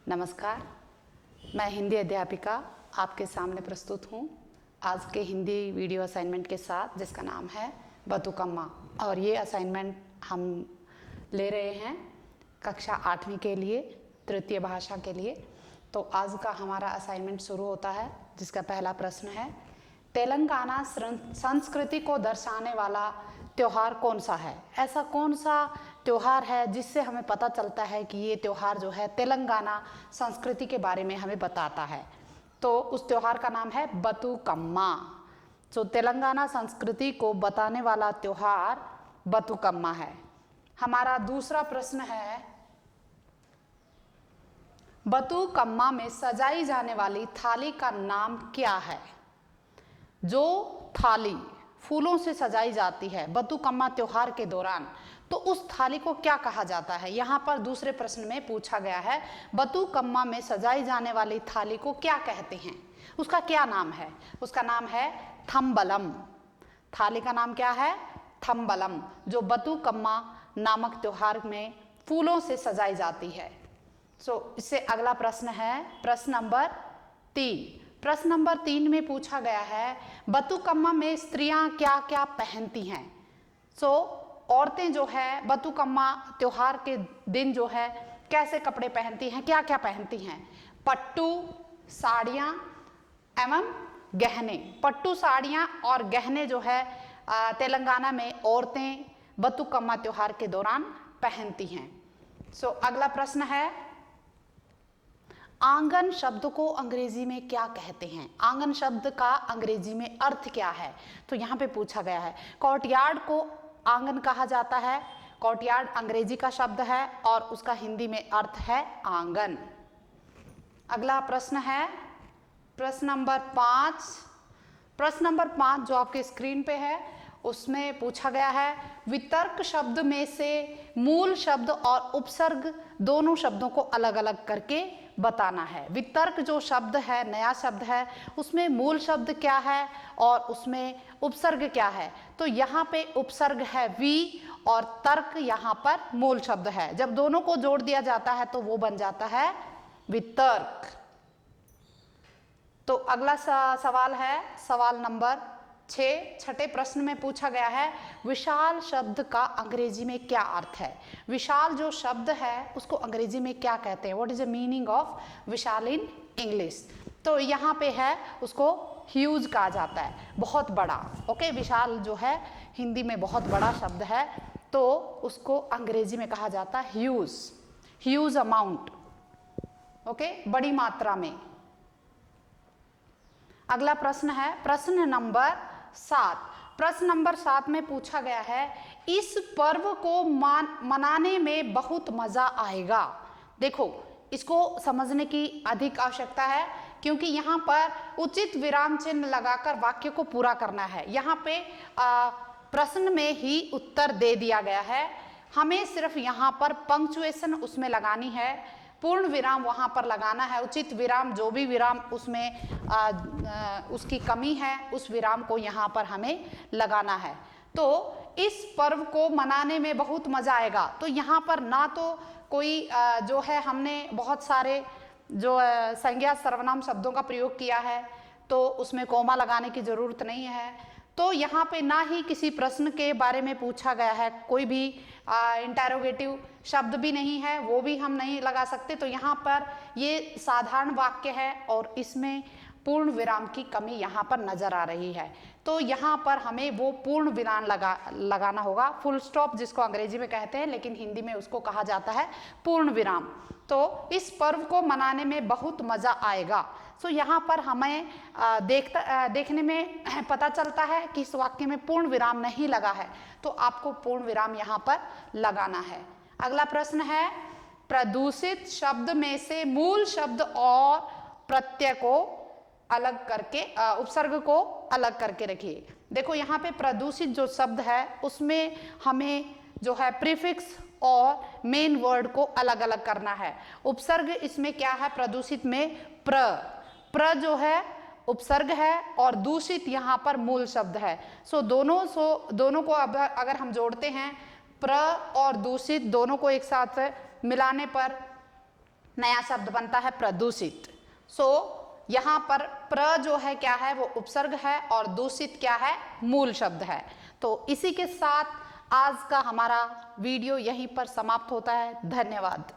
नमस्कार, मैं हिंदी अध्यापिका आपके सामने प्रस्तुत हूँ आज के हिंदी वीडियो असाइनमेंट के साथ, जिसका नाम है बतुकम्मा। और ये असाइनमेंट हम ले रहे हैं कक्षा 8वीं के लिए, तृतीय भाषा के लिए। तो आज का हमारा असाइनमेंट शुरू होता है, जिसका पहला प्रश्न है, तेलंगाना संस्कृति को दर्शाने वाला त्योहार कौन सा है? ऐसा कौन सा त्योहार है जिससे हमें पता चलता है कि ये त्योहार जो है तेलंगाना संस्कृति के बारे में हमें बताता है? तो उस त्योहार का नाम है बतुकम्मा। जो तेलंगाना संस्कृति को बताने वाला त्योहार बतुकम्मा है। हमारा दूसरा प्रश्न है, बतुकम्मा में सजाई जाने वाली थाली का नाम क्या है? जो थाली फूलों से सजाई जाती है बतुकम्मा त्योहार के दौरान, तो उस थाली को क्या कहा जाता है? यहाँ पर दूसरे प्रश्न में पूछा गया है, बतुकम्मा में सजाई जाने वाली थाली को क्या कहते हैं? उसका क्या नाम है? उसका नाम है थम्बलम। थाली का नाम क्या है? थम्बलम, जो बतुकम्मा नामक त्योहार में फूलों से सजाई जाती है। इससे अगला प्रश्न है प्रश्न नंबर 3। प्रश्न नंबर 3 में पूछा गया है, बतुकम्मा में स्त्रियां क्या क्या पहनती हैं? औरतें जो है बतुकम्मा त्योहार के दिन जो है कैसे कपड़े पहनती हैं, क्या क्या पहनती हैं? पट्टू, साड़ियाँ एवं गहने। पट्टू, साड़ियाँ और गहने जो है तेलंगाना में औरतें बतुकम्मा त्योहार के दौरान पहनती हैं। अगला प्रश्न है, आंगन शब्द को अंग्रेजी में क्या कहते हैं? आंगन शब्द का अंग्रेजी में अर्थ क्या है? तो यहाँ पे पूछा गया है। कोर्टयार्ड को आंगन कहा जाता है। कोर्टयार्ड अंग्रेजी का शब्द है और उसका हिंदी में अर्थ है आंगन। अगला प्रश्न है प्रश्न नंबर 5। प्रश्न नंबर 5 जो आपके स्क्रीन पे है, उसमें पूछा गया है, वितर्क शब्द में से मूल शब्द और उपसर्ग दोनों शब्दों को अलग अलग करके बताना है। वितर्क जो शब्द है, नया शब्द है, उसमें मूल शब्द क्या है और उसमें उपसर्ग क्या है? तो यहाँ पे उपसर्ग है वी और तर्क यहाँ पर मूल शब्द है। जब दोनों को जोड़ दिया जाता है तो वो बन जाता है वितर्क। तो अगला सवाल है सवाल नंबर 6। छठे प्रश्न में पूछा गया है, विशाल शब्द का अंग्रेजी में क्या अर्थ है? विशाल जो शब्द है उसको अंग्रेजी में क्या कहते हैं? What is the meaning of Vishal in English? तो यहाँ पे है, उसको ह्यूज कहा जाता है, बहुत बड़ा। ओके, विशाल जो है हिंदी में बहुत बड़ा शब्द है, तो उसको अंग्रेजी में कहा जाता है ह्यूज, ह्यूज अमाउंट। ओके, बड़ी मात्रा में। अगला प्रश्न है प्रश्न नंबर 7। प्रश्न नंबर 7 में पूछा गया है, इस पर्व को मनाने में बहुत मजा आएगा। देखो, इसको समझने की अधिक आवश्यकता है, क्योंकि यहाँ पर उचित विराम चिन्ह लगाकर वाक्य को पूरा करना है। यहाँ पे प्रश्न में ही उत्तर दे दिया गया है, हमें सिर्फ यहाँ पर पंक्चुएशन उसमें लगानी है, पूर्ण विराम वहाँ पर लगाना है। उचित विराम, जो भी विराम उसमें उसकी कमी है, उस विराम को यहाँ पर हमें लगाना है। तो इस पर्व को मनाने में बहुत मजा आएगा। तो यहाँ पर ना तो कोई जो है हमने बहुत सारे जो संज्ञा सर्वनाम शब्दों का प्रयोग किया है, तो उसमें कोमा लगाने की जरूरत नहीं है। तो यहाँ पे ना ही किसी प्रश्न के बारे में पूछा गया है, कोई भी इंटरोगेटिव शब्द भी नहीं है, वो भी हम नहीं लगा सकते। तो यहाँ पर ये साधारण वाक्य है और इसमें पूर्ण विराम की कमी यहाँ पर नजर आ रही है। तो यहाँ पर हमें वो पूर्ण विराम लगाना होगा, फुल स्टॉप जिसको अंग्रेजी में कहते हैं, लेकिन हिंदी में उसको कहा जाता है पूर्ण विराम। तो इस पर्व को मनाने में बहुत मजा आएगा। यहाँ पर हमें देखने में पता चलता है कि इस वाक्य में पूर्ण विराम नहीं लगा है, तो आपको पूर्ण विराम यहाँ पर लगाना है। अगला प्रश्न है, प्रदूषित शब्द में से मूल शब्द और प्रत्यय को अलग करके, उपसर्ग को अलग करके रखिए। देखो, यहाँ पे प्रदूषित जो शब्द है उसमें हमें जो है प्रीफिक्स और मेन वर्ड को अलग अलग करना है। उपसर्ग इसमें क्या है? प्रदूषित में प्र जो है उपसर्ग है और दूषित यहाँ पर मूल शब्द है। दोनों को अगर हम जोड़ते हैं, प्र और दूषित दोनों को एक साथ मिलाने पर नया शब्द बनता है प्रदूषित। सो यहाँ पर प्र जो है क्या है वो उपसर्ग है और दूषित क्या है मूल शब्द है। तो इसी के साथ आज का हमारा वीडियो यहीं पर समाप्त होता है। धन्यवाद।